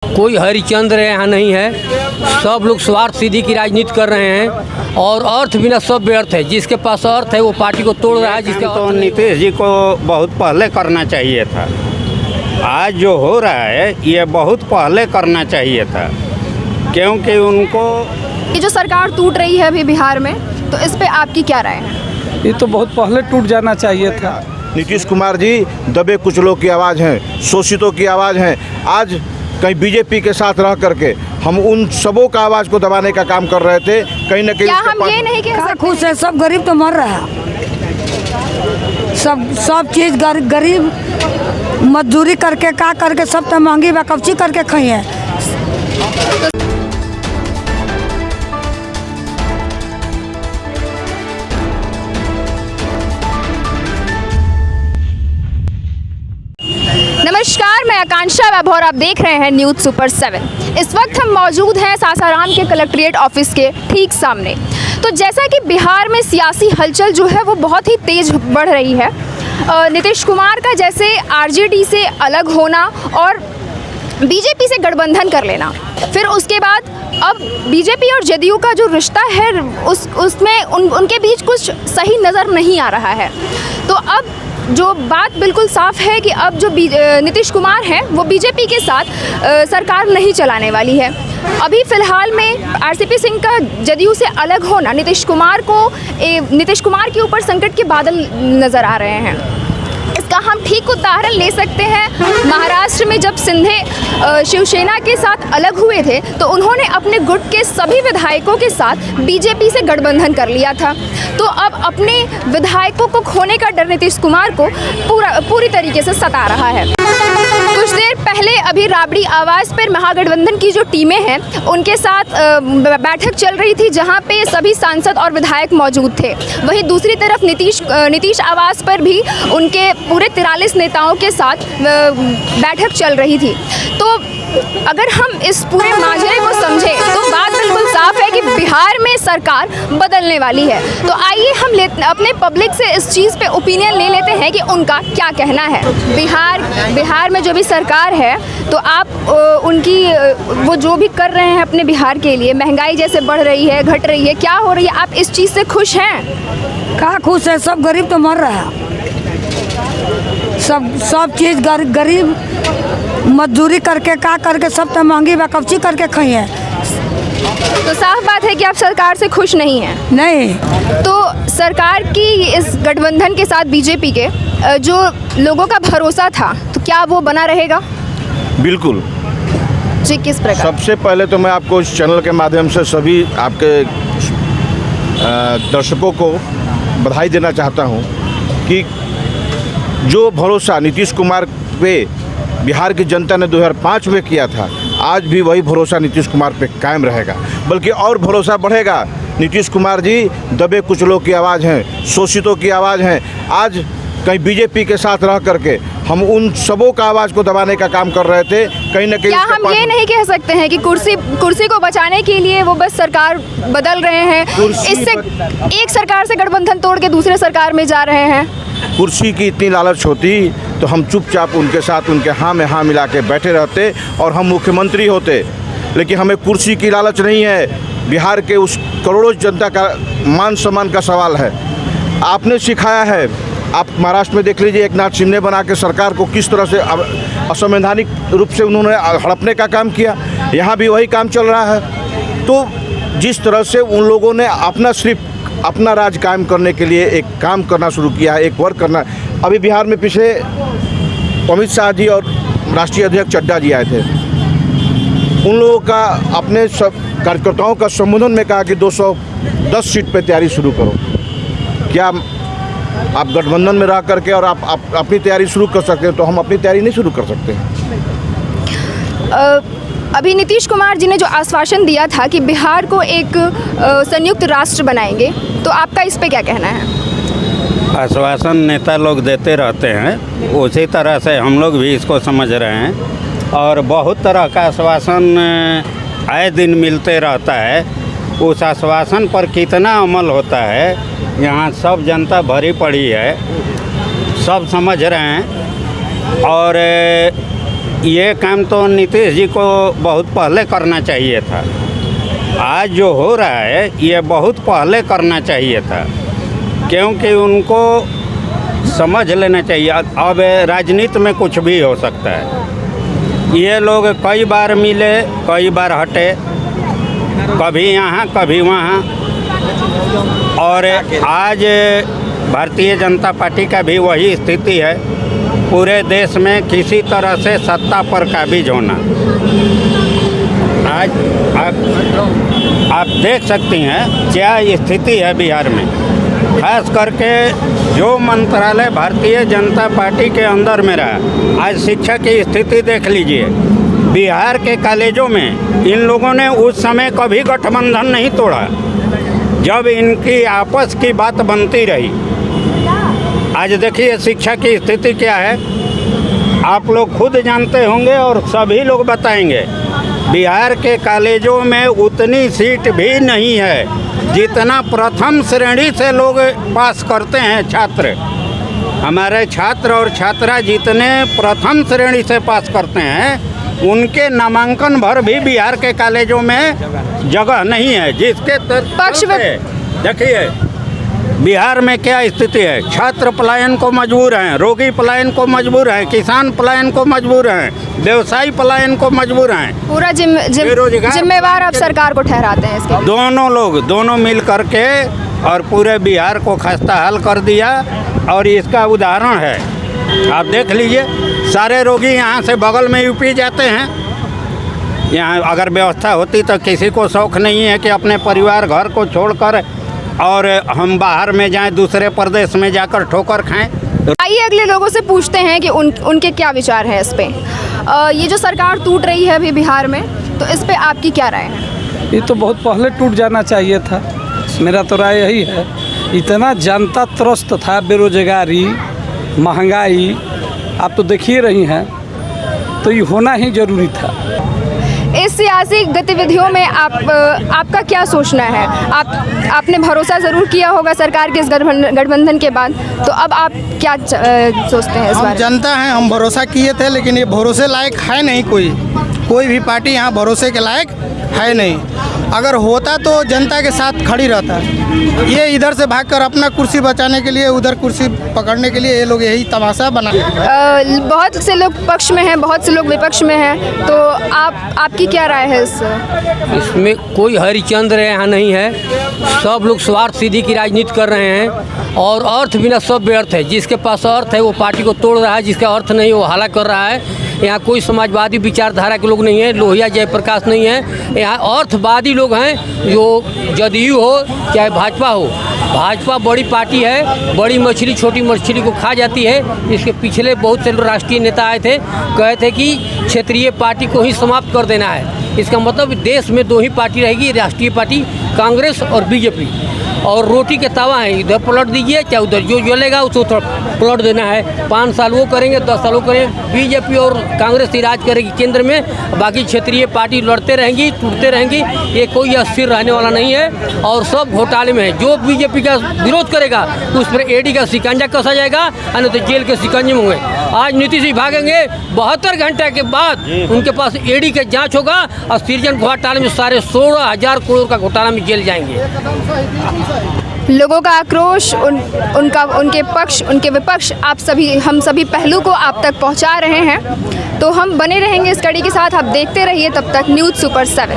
कोई हरिचंद्र यहाँ नहीं है, सब लोग स्वार्थ सिद्धि की राजनीति कर रहे हैं और अर्थ बिना सब व्यर्थ है। जिसके पास अर्थ है वो पार्टी को तोड़ रहा है। जिसके तो नीतीश जी को बहुत पहले करना चाहिए था। आज जो हो रहा है ये बहुत पहले करना चाहिए था, क्योंकि उनको ये जो सरकार टूट रही है अभी बिहार में, तो इस पे आपकी क्या राय है? ये तो बहुत पहले टूट जाना चाहिए था। नीतीश कुमार जी दबे कुचलों की आवाज़ हैं, शोषितों की आवाज़ हैं। आज कहीं बीजेपी के साथ रह करके हम उन सबों का आवाज़ को दबाने का काम कर रहे थे। कहीं ना कहीं क्या हम ये नहीं कह सकते? खुश है, सब गरीब तो मर रहा है। सब चीज़ गरीब मजदूरी करके का करके सब तो महंगी बा, कब्ची करके खाइए। नमस्कार, मैं आकांक्षा वैभव और आप देख रहे हैं न्यूज़ सुपर 7। इस वक्त हम मौजूद हैं सासाराम के कलेक्ट्रेट ऑफिस के ठीक सामने। तो जैसा कि बिहार में सियासी हलचल जो है वो बहुत ही तेज़ बढ़ रही है। नीतीश कुमार का जैसे आरजेडी से अलग होना और बीजेपी से गठबंधन कर लेना, फिर उसके बाद अब बीजेपी और जदयू का जो रिश्ता है उसमें उनके बीच कुछ सही नज़र नहीं आ रहा है। तो अब जो बात बिल्कुल साफ है कि अब जो नीतीश कुमार हैं वो बीजेपी के साथ सरकार नहीं चलाने वाली है। अभी फ़िलहाल में आरसीपी सिंह का जदयू से अलग होना नीतीश कुमार के ऊपर संकट के बादल नज़र आ रहे हैं। इसका हम ठीक उदाहरण ले सकते हैं। महाराष्ट्र में जब सिंधे शिवसेना के साथ अलग हुए थे तो उन्होंने अपने गुट के सभी विधायकों के साथ बीजेपी से गठबंधन कर लिया था। तो अब अपने विधायकों को खोने का डर नीतीश कुमार को पूरी तरीके से सता रहा है। कुछ देर पहले अभी राबड़ी आवास पर महागठबंधन की जो टीमें हैं उनके साथ बैठक चल रही थी, जहां पे सभी सांसद और विधायक मौजूद थे। वहीं दूसरी तरफ नीतीश आवास पर भी उनके पूरे 43 नेताओं के साथ बैठक चल रही थी। तो अगर हम इस पूरे माजरे को समझें तो बात बिल्कुल साफ है कि बिहार में सरकार बदलने वाली है। तो आइए हम अपने पब्लिक से इस चीज़ पे ओपिनियन ले लेते हैं कि उनका क्या कहना है। बिहार में जो भी सरकार है तो आप उनकी वो जो भी कर रहे हैं अपने बिहार के लिए, महंगाई जैसे बढ़ रही है, घट रही है, क्या हो रही है, आप इस चीज़ से खुश हैं? कहाँ खुश है, सब गरीब तो मर रहा है। सब चीज़ गरीब मजदूरी करके का करके सब तो महंगी बा, कब्ची करके खाइए। तो साफ बात है कि आप सरकार से खुश नहीं हैं। नहीं तो सरकार की इस गठबंधन के साथ बीजेपी के जो लोगों का भरोसा था, तो क्या वो बना रहेगा? बिल्कुल जी, किस प्रकार? सबसे पहले तो मैं आपको इस चैनल के माध्यम से सभी आपके दर्शकों को बधाई देना चाहता हूं कि जो भरोसा नीतीश कुमार पे बिहार की जनता ने 2005 में किया था, आज भी वही भरोसा नीतीश कुमार पे कायम रहेगा, बल्कि और भरोसा बढ़ेगा। नीतीश कुमार जी दबे कुचलों की आवाज़ हैं, शोषितों की आवाज़ हैं। आज कहीं बीजेपी के साथ रह करके हम उन सबों का आवाज़ को दबाने का काम कर रहे थे। कहीं ना कहीं क्या हम ये नहीं कह सकते हैं कि कुर्सी को बचाने के लिए वो बस सरकार बदल रहे हैं, इससे एक सरकार से गठबंधन तोड़ के दूसरे सरकार में जा रहे हैं? कुर्सी की इतनी लालच होती तो हम चुपचाप उनके साथ उनके हाँ में हाँ मिला के बैठे रहते और हम मुख्यमंत्री होते। लेकिन हमें कुर्सी की लालच नहीं है, बिहार के उस करोड़ों जनता का मान सम्मान का सवाल है। आपने सिखाया है, आप महाराष्ट्र में देख लीजिए, एक नाथ शिंदे बना के सरकार को किस तरह से असंवैधानिक रूप से उन्होंने हड़पने का काम किया। यहाँ भी वही काम चल रहा है। तो जिस तरह से उन लोगों ने अपना राज कायम करने के लिए एक काम करना शुरू किया है, एक वर्क करना। अभी बिहार में पीछे अमित शाह जी और राष्ट्रीय अध्यक्ष चड्डा जी आए थे। उन लोगों का अपने सब कार्यकर्ताओं का संबोधन में कहा कि 210 सीट पे तैयारी शुरू करो। क्या आप गठबंधन में रह करके और आप अपनी तैयारी शुरू कर सकते हैं? तो हम अपनी तैयारी नहीं शुरू कर सकते हैं। अभी नीतीश कुमार जी ने जो आश्वासन दिया था कि बिहार को एक संयुक्त राष्ट्र बनाएंगे, तो आपका इस पे क्या कहना है? आश्वासन नेता लोग देते रहते हैं, उसी तरह से हम लोग भी इसको समझ रहे हैं और बहुत तरह का आश्वासन आए दिन मिलते रहता है। उस आश्वासन पर कितना अमल होता है, यहाँ सब जनता भरी पड़ी है, सब समझ रहे हैं। और ये काम तो नीतीश जी को बहुत पहले करना चाहिए था। आज जो हो रहा है ये बहुत पहले करना चाहिए था, क्योंकि उनको समझ लेना चाहिए अब राजनीति में कुछ भी हो सकता है। ये लोग कई बार मिले, कई बार हटे, कभी यहाँ कभी वहाँ, और आज भारतीय जनता पार्टी का भी वही स्थिति है। पूरे देश में किसी तरह से सत्ता पर काबिज होना। आज आप देख सकती हैं क्या स्थिति है बिहार में। खास करके जो मंत्रालय भारतीय जनता पार्टी के अंदर में रहा, आज शिक्षा की स्थिति देख लीजिए। बिहार के कॉलेजों में इन लोगों ने उस समय कभी गठबंधन नहीं तोड़ा जब इनकी आपस की बात बनती रही। आज देखिए शिक्षा की स्थिति क्या है, आप लोग खुद जानते होंगे और सभी लोग बताएंगे। बिहार के कॉलेजों में उतनी सीट भी नहीं है जितना प्रथम श्रेणी से लोग पास करते हैं छात्र। हमारे छात्र और छात्रा जितने प्रथम श्रेणी से पास करते हैं उनके नामांकन भर भी बिहार के कॉलेजों में जगह नहीं है, जिसके पक्ष में देखिए बिहार में क्या स्थिति है। छात्र पलायन को मजबूर हैं, रोगी पलायन को मजबूर हैं, किसान पलायन को मजबूर हैं, व्यवसायी पलायन को मजबूर हैं। पूरा जिम्मेवार आप सरकार को ठहराते हैं इसके? दोनों मिल करके और पूरे बिहार को खस्ता हाल कर दिया। और इसका उदाहरण है, आप देख लीजिए, सारे रोगी यहाँ से बगल में यूपी जाते हैं। यहाँ अगर व्यवस्था होती तो किसी को शौक़ नहीं है कि अपने परिवार घर को छोड़कर और हम बाहर में जाएं, दूसरे प्रदेश में जाकर ठोकर खाएं। आइए अगले लोगों से पूछते हैं कि उनके क्या विचार हैं इस पे। ये जो सरकार टूट रही है अभी बिहार में, तो इस पे आपकी क्या राय है? ये तो बहुत पहले टूट जाना चाहिए था, मेरा तो राय यही है। इतना जनता त्रस्त था, बेरोजगारी, महंगाई, आप तो देख ही रही हैं, तो ये होना ही जरूरी था। इस सियासी गतिविधियों में आपका क्या सोचना है? आपने भरोसा ज़रूर किया होगा सरकार के इस गठबंधन के बाद, तो अब आप क्या सोचते हैं इस बारे में? जनता है, हम भरोसा किए थे, लेकिन ये भरोसे लायक है नहीं। कोई भी पार्टी यहाँ भरोसे के लायक है नहीं। अगर होता तो जनता के साथ खड़ी रहता। ये इधर से भागकर अपना कुर्सी बचाने के लिए उधर कुर्सी पकड़ने के लिए ये लोग यही तमाशा बना। बहुत से लोग पक्ष में हैं, बहुत से लोग विपक्ष में हैं, तो आपकी क्या राय है इसमें? कोई हरिचंद्र यहाँ नहीं है, सब लोग स्वार्थ सिद्धि की राजनीति कर रहे हैं और अर्थ बिना सब व्यर्थ है। जिसके पास अर्थ है वो पार्टी को तोड़ रहा है, जिसका अर्थ नहीं वो हाला कर रहा है। यहाँ कोई समाजवादी विचारधारा के लोग नहीं है, लोहिया जयप्रकाश नहीं है। यहाँ अर्थवादी लोग हैं, जो जदयू हो चाहे भाजपा हो। भाजपा बड़ी पार्टी है, बड़ी मछली छोटी मछली को खा जाती है। इसके पिछले बहुत से राष्ट्रीय नेता आए थे, कहे थे कि क्षेत्रीय पार्टी को ही समाप्त कर देना है। इसका मतलब देश में दो ही पार्टी रहेगी, राष्ट्रीय पार्टी कांग्रेस और बीजेपी। और रोटी के तवा है, इधर पलट दीजिए चाहे उधर, जो जलेगा उसको पलट देना है। 5 साल वो करेंगे, 10 साल वो करेंगे। बीजेपी और कांग्रेस ही राज करेगी केंद्र में, बाकी क्षेत्रीय पार्टी लड़ते रहेंगी, टूटते रहेंगी। ये कोई अस्थिर रहने वाला नहीं है और सब घोटाले में है। जो बीजेपी का विरोध करेगा उस पर ईडी का शिकंजा कसा जाएगा, नहीं तो जेल के शिकंजे में होंगे। आज नीतीश जी भागेंगे, 72 घंटे के बाद उनके पास ईडी का जाँच होगा और सृजन घोटाले में सारे 16,000 करोड़ का घोटाला में जेल जाएंगे। लोगों का आक्रोश, उनके पक्ष, उनके विपक्ष, हम सभी पहलू को आप तक पहुंचा रहे हैं। तो हम बने रहेंगे इस कड़ी के साथ, आप देखते रहिए तब तक न्यूज़ सुपर 7।